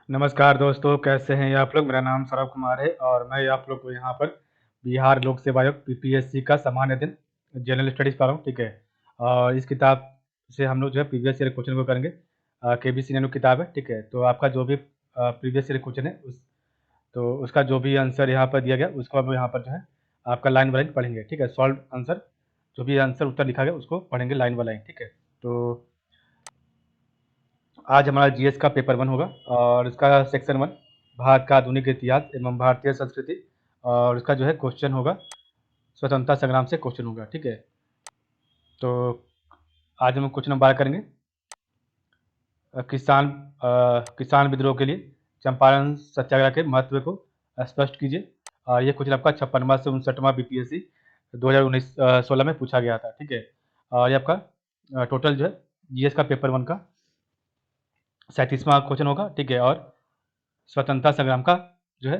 नमस्कार दोस्तों, कैसे हैं आप लोग। मेरा नाम सौरभ कुमार है और मैं आप लोग को यहाँ पर बिहार लोक सेवा आयोग पीपीएससी का सामान्य अध्ययन जनरल स्टडीज़ पढ़ा रहा हूँ, ठीक है। और इस किताब से हम लोग जो है प्रीवियस ईयर क्वेश्चन को करेंगे। केबीसी नैनो किताब है, ठीक है। तो आपका जो भी प्रीवियस ईयर क्वेश्चन है उसका जो भी आंसर यहाँ पर दिया गया उसको अब यहाँ पर जो है आपका लाइन बाय लाइन पढ़ेंगे, ठीक है। सॉल्व आंसर, जो भी आंसर उत्तर लिखा गया उसको पढ़ेंगे लाइन बाय लाइन, ठीक है। तो आज हमारा जीएस का पेपर 1 होगा और इसका सेक्शन 1 भारत का आधुनिक इतिहास एवं भारतीय संस्कृति, और इसका जो है क्वेश्चन होगा स्वतंत्रता संग्राम से क्वेश्चन होगा, ठीक है। तो आज हम क्वेश्चन नंबर 12 करेंगे। किसान विद्रोह के लिए चंपारण सत्याग्रह के महत्व को स्पष्ट कीजिए। ये क्वेश्चन आपका 56वां से 59वां बीपीएससी 2019-16 में पूछा गया था, ठीक है। और ये आपका टोटल जो है जीएस का पेपर 1 का 37वां क्वेश्चन होगा, ठीक है। और स्वतंत्रता संग्राम का जो है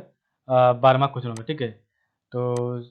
12वां क्वेश्चन होगा, ठीक है। तो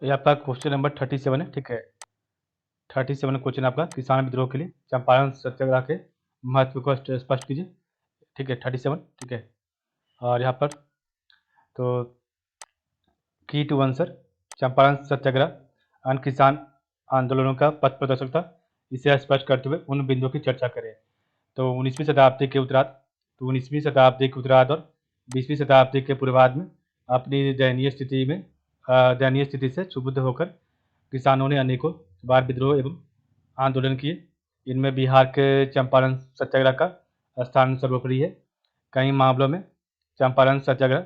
ये आपका क्वेश्चन नंबर 37 है, ठीक है। 37 क्वेश्चन आपका किसान विद्रोह के लिए चंपारण सत्याग्रह के महत्व को स्पष्ट कीजिए, ठीक है। 37, ठीक है। और यहाँ पर तो की टू आंसर चंपारण सत्याग्रह अन्य किसान आंदोलनों का पथ प्रदर्शक था, इसे स्पष्ट करते हुए उन बिंदुओं की चर्चा करें। तो 19वीं शताब्दी के उत्तरार्ध तो 19वीं शताब्दी के उत्तरार्ध और 20वीं शताब्दी के पूर्वार्ध में अपनी दयनीय स्थिति से क्षुब्ध होकर किसानों ने अनेकों बार विद्रोह एवं आंदोलन किए। इनमें बिहार के चंपारण सत्याग्रह का स्थान सर्वोपरि है। कई मामलों में चंपारण सत्याग्रह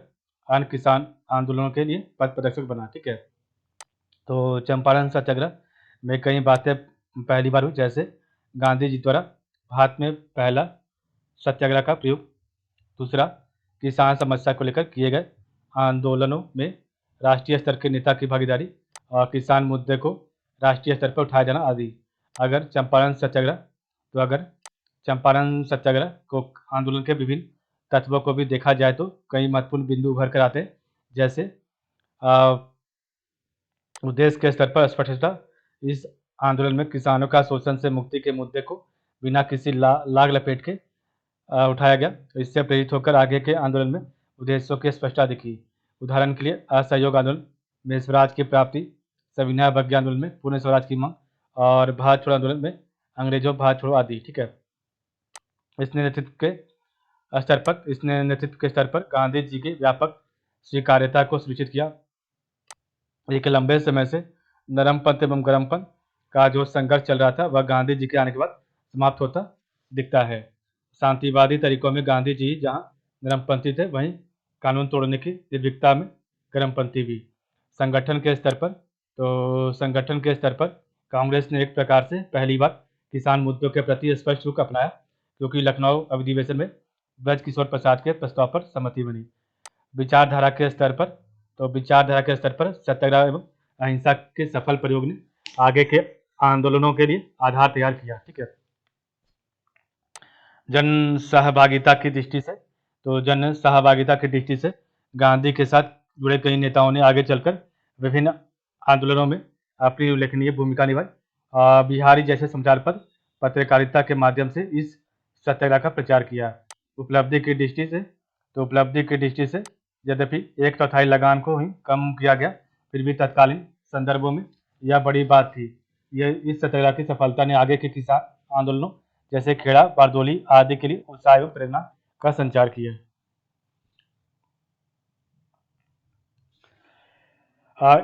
अन्य किसान आंदोलनों के लिए पथ प्रदर्शक बना, ठीक है। तो चंपारण सत्याग्रह में कई बातें पहली बार हुई, जैसे गांधी जी द्वारा भारत में पहला सत्याग्रह का प्रयोग। दूसरा, किसान समस्या को लेकर किए गए आंदोलनों में राष्ट्रीय स्तर के नेता की भागीदारी और किसान मुद्दे को राष्ट्रीय स्तर पर उठाया जाना आदि। अगर चंपारण सत्याग्रह को आंदोलन के विभिन्न तत्वों को भी देखा जाए तो कई महत्वपूर्ण बिंदु उभर कर आते हैं, जैसे उद्देश्य के स्तर पर स्पष्टता। इस आंदोलन में किसानों का शोषण से मुक्ति के मुद्दे को बिना किसी लाग लपेट के उठाया गया। तो इससे प्रेरित होकर आगे के आंदोलन में उद्देश्यों की स्पष्टता दिखी। उदाहरण के लिए असहयोग आंदोलन में स्वराज की प्राप्ति, सविनय अवज्ञा आंदोलन में पूर्ण स्वराज की मांग, और भारत छोड़ो आंदोलन में अंग्रेजों भारत छोड़ो आदि, ठीक है। इसने नेतृत्व के स्तर पर गांधी जी की व्यापक स्वीकार्यता को सुनिश्चित किया। एक लंबे समय से नरमपंथ एवं गर्मपंथ का जो संघर्ष चल रहा था वह गांधी जी के आने के बाद समाप्त होता दिखता है। शांतिवादी तरीकों में गांधी जी जहां नरमपंथी थे, वहीं कानून तोड़ने की निर्भीकता में गर्मपंथी भी। संगठन के स्तर पर कांग्रेस ने एक प्रकार से पहली बार किसान मुद्दों के प्रति स्पष्ट रुख अपनाया, क्योंकि लखनऊ अधिवेशन में ब्रजकिशोर प्रसाद के प्रस्ताव पर सहमति बनी। विचारधारा के स्तर पर सत्याग्रह एवं अहिंसा के सफल प्रयोग ने आगे के आंदोलनों के लिए आधार तैयार किया, ठीक है। जन सहभागिता की दृष्टि से गांधी के साथ जुड़े कई नेताओं ने आगे चलकर विभिन्न आंदोलनों में अपनी उल्लेखनीय भूमिका निभाई। बिहारी जैसे समाचार पत्र पत्रकारिता के माध्यम से इस सत्याग्रह का प्रचार किया। उपलब्धि की दृष्टि से यद्यपि 1/4 लगान को ही कम किया गया, फिर भी तत्कालीन संदर्भों में यह बड़ी बात थी। इस सत्याग्रह की सफलता ने आगे के किसान आंदोलनों जैसे खेड़ा बारदोली आदि के लिए उत्साह एवं प्रेरणा का संचार किया।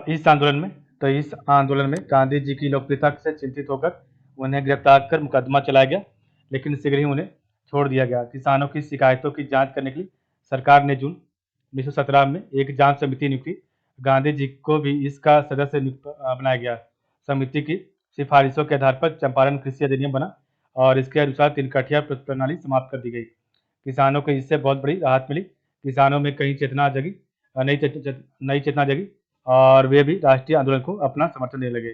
इस आंदोलन में तो इस आंदोलन में गांधी जी की लोकप्रियता से चिंतित होकर उन्हें गिरफ्तार कर मुकदमा चलाया गया, लेकिन शीघ्र ही उन्हें छोड़ दिया गया। किसानों की शिकायतों की जांच करने के लिए सरकार ने जून 1917 में एक जांच समिति नियुक्त की। गांधी जी को भी इसका सदस्य बनाया गया। समिति की सिफारिशों के आधार पर चंपारण कृषि अधिनियम बना और इसके अनुसार तिनकठिया प्रणाली समाप्त कर दी गई। किसानों को इससे बहुत बड़ी राहत मिली। किसानों में कई चेतना जगी, नई चेतना जगी और वे भी राष्ट्रीय आंदोलन को अपना समर्थन देने लगे।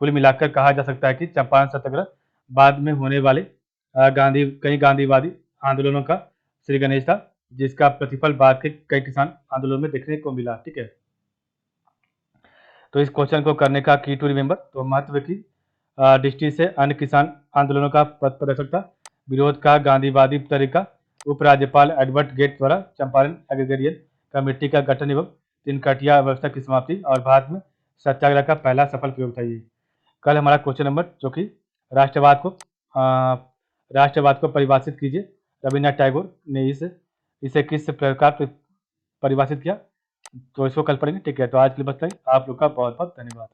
कुल मिलाकर कहा जा सकता है कि चंपारण सत्याग्रह बाद में होने वाले कई गांधीवादी आंदोलनों का श्री गणेश था, जिसका प्रतिफल बाद के कई किसान आंदोलनों में देखने को मिला। ठीक है, तो इस क्वेश्चन को करने का की टू रिमेंबर, तो महत्व की दृष्टि से अन्य किसान आंदोलनों का पथ प्रदर्शक था। विरोध का गांधीवादी तरीका, उपराज्यपाल एडवर्ड गेट द्वारा चंपारण एग्रीगेरियन कमेटी का गठन एवं तिनकठिया व्यवस्था की समाप्ति और भारत में सत्याग्रह का पहला सफल प्रयोग था। ये कल हमारा क्वेश्चन नंबर जो कि राष्ट्रवाद को परिभाषित कीजिए। रविन्द्रनाथ टैगोर ने इसे किस प्रकार परिभाषित किया, तो इसको कल पढ़ेंगे। ठीक है, तो आज के लिए बस इतना ही। आप लोग का बहुत बहुत धन्यवाद।